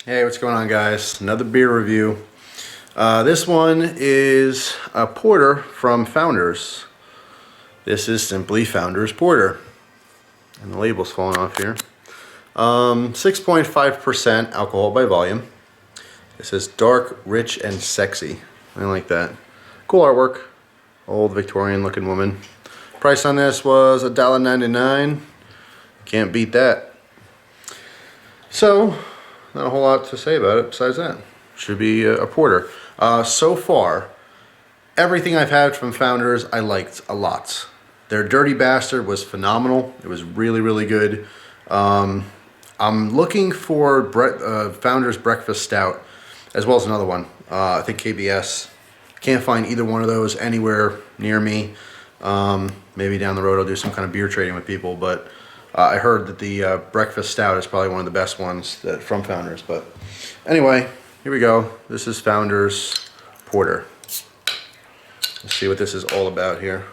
Hey, what's going on, guys? Another beer review. This one is a porter from Founders. This is simply Founders Porter. And the label's falling off here. 6.5% alcohol by volume. It says dark, rich, and sexy. I like that. Cool artwork. Old Victorian looking woman. Price on this was $1.99. Can't beat that. So, not a whole lot to say about it besides that. Should be a porter. So far, everything I've had from Founders I liked a lot. Their Dirty Bastard was phenomenal. It was really, really good. I'm looking for Founders Breakfast Stout, as well as another one. I think KBS. Can't find either one of those anywhere near me. Maybe down the road I'll do some kind of beer trading with people, but I heard that the Breakfast Stout is probably one of the best ones from Founders. But anyway, here we go. This is Founders Porter. Let's see what this is all about here.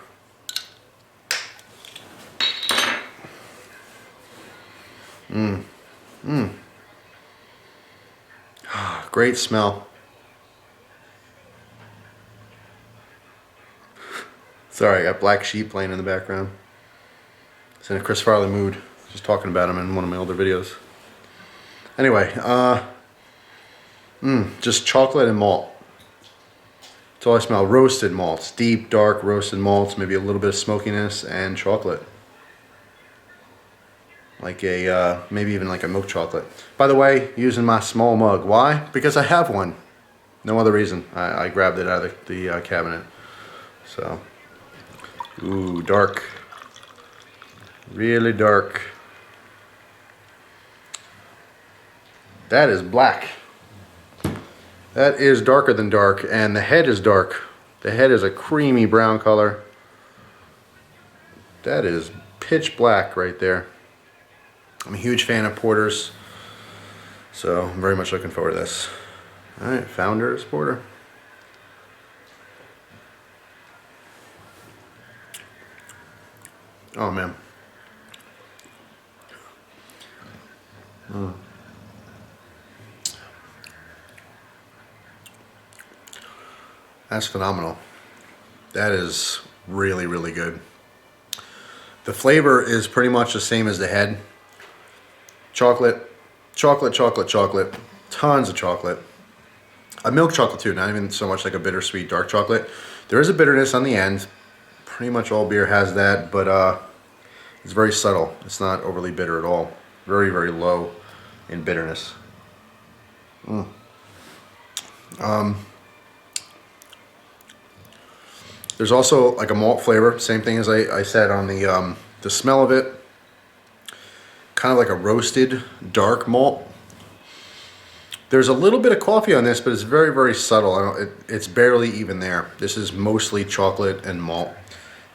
Great smell. Sorry, I got Black Sheep playing in the background. It's in a Chris Farley mood. Just talking about him in one of my older videos. Anyway, just chocolate and malt. That's all I smell. Roasted malts. Deep, dark roasted malts. Maybe a little bit of smokiness and chocolate. Like a, maybe even like a milk chocolate. By the way, using my small mug. Why? Because I have one. No other reason. I grabbed it out of the cabinet. So, ooh, dark. Really dark. That is black. That is darker than dark, and the head is dark. The head is a creamy brown color. That is pitch black right there. I'm a huge fan of porters, so I'm very much looking forward to this. Alright, Founders Porter. Oh man. That's phenomenal. That is really, really good. The flavor is pretty much the same as the head. Chocolate, chocolate, chocolate, chocolate, tons of chocolate. A milk chocolate too, not even so much like a bittersweet dark chocolate. There is a bitterness on the end. Pretty much all beer has that, but it's very subtle. It's not overly bitter at all. Very, very low in bitterness. There's also like a malt flavor. Same thing as I said on the smell of it. Kind of like a roasted dark malt. There's a little bit of coffee on this, but it's very, very subtle. It's barely even there. This is mostly chocolate and malt.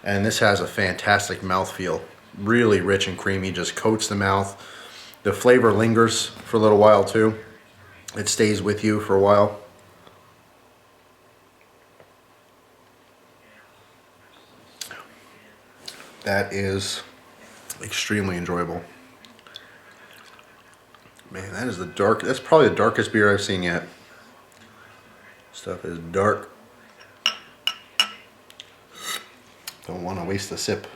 And this has a fantastic mouthfeel. Really rich and creamy, just coats the mouth. The flavor lingers for a little while too. It stays with you for a while. That is extremely enjoyable. Man, that is that's probably the darkest beer I've seen yet. Stuff is dark. Don't want to waste a sip.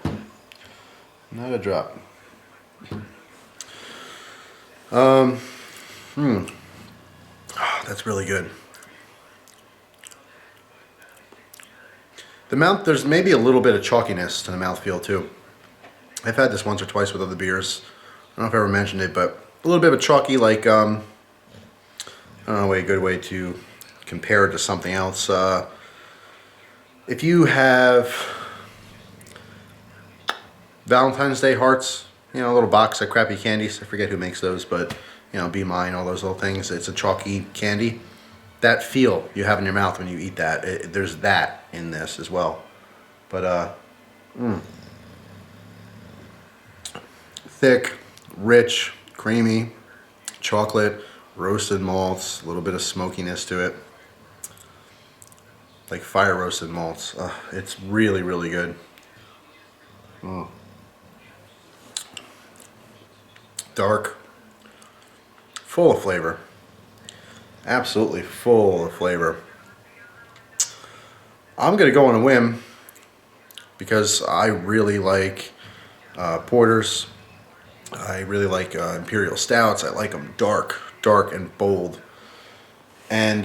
Not a drop. Oh, that's really good. The mouth, there's maybe a little bit of chalkiness to the mouthfeel too. I've had this once or twice with other beers. I don't know if I ever mentioned it, but a little bit of a chalky, like, I don't know, a good way to compare it to something else. If you have Valentine's Day hearts, you know, a little box of crappy candies. I forget who makes those, but, you know, Be Mine, all those little things. It's a chalky candy. That feel you have in your mouth when you eat that, there's that in this as well. But, thick, rich, creamy, chocolate, roasted malts, a little bit of smokiness to it. Like fire roasted malts. It's really, really good. Dark, full of flavor. Absolutely full of flavor. I'm gonna go on a whim because I really like porters. I really like imperial stouts. I like them dark and bold. And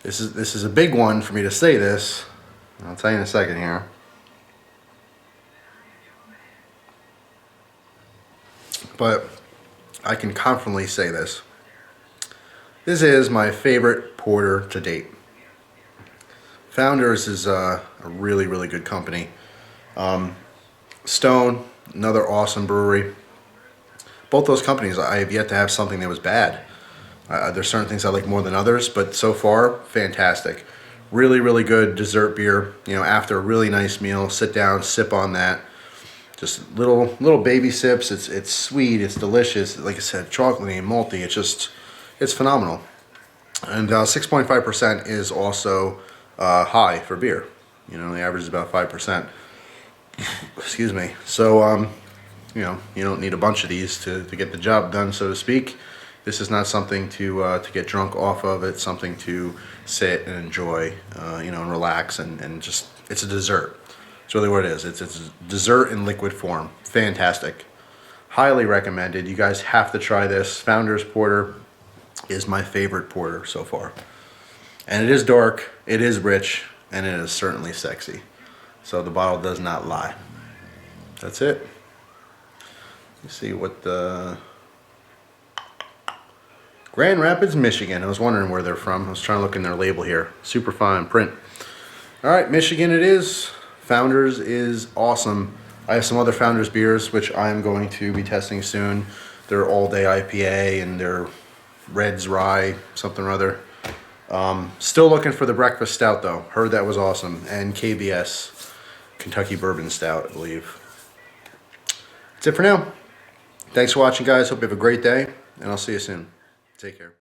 this is a big one for me to say this. I'll tell you in a second here. But I can confidently say this. This is my favorite porter to date. Founders is a really, really good company. Stone, another awesome brewery. Both those companies, I have yet to have something that was bad. There's certain things I like more than others, but so far, fantastic. Really, really good dessert beer. You know, after a really nice meal, sit down, sip on that. Just little baby sips. It's sweet. It's delicious. Like I said, chocolatey and malty. It's phenomenal. And 6.5% is also high for beer. You know, the average is about 5%. Excuse me. So you know, you don't need a bunch of these to get the job done, so to speak. This is not something to get drunk off of. It's something to sit and enjoy, you know, and relax and just, it's a dessert. It's really what it is. It's a dessert in liquid form. Fantastic. Highly recommended. You guys have to try this. Founders Porter is my favorite porter so far. And it is dark, it is rich, and it is certainly sexy. So the bottle does not lie. That's it. Let's see what the... Grand Rapids, Michigan. I was wondering where they're from. I was trying to look in their label here. Super fine print. Alright, Michigan it is. Founders is awesome. I have some other Founders beers which I'm going to be testing soon. They're all-day IPA and they're Red's Rye, something or other. Still looking for the Breakfast Stout though. Heard that was awesome. And KBS, Kentucky Bourbon Stout, I believe. That's it for now. Thanks for watching, guys. Hope you have a great day, and I'll see you soon. Take care.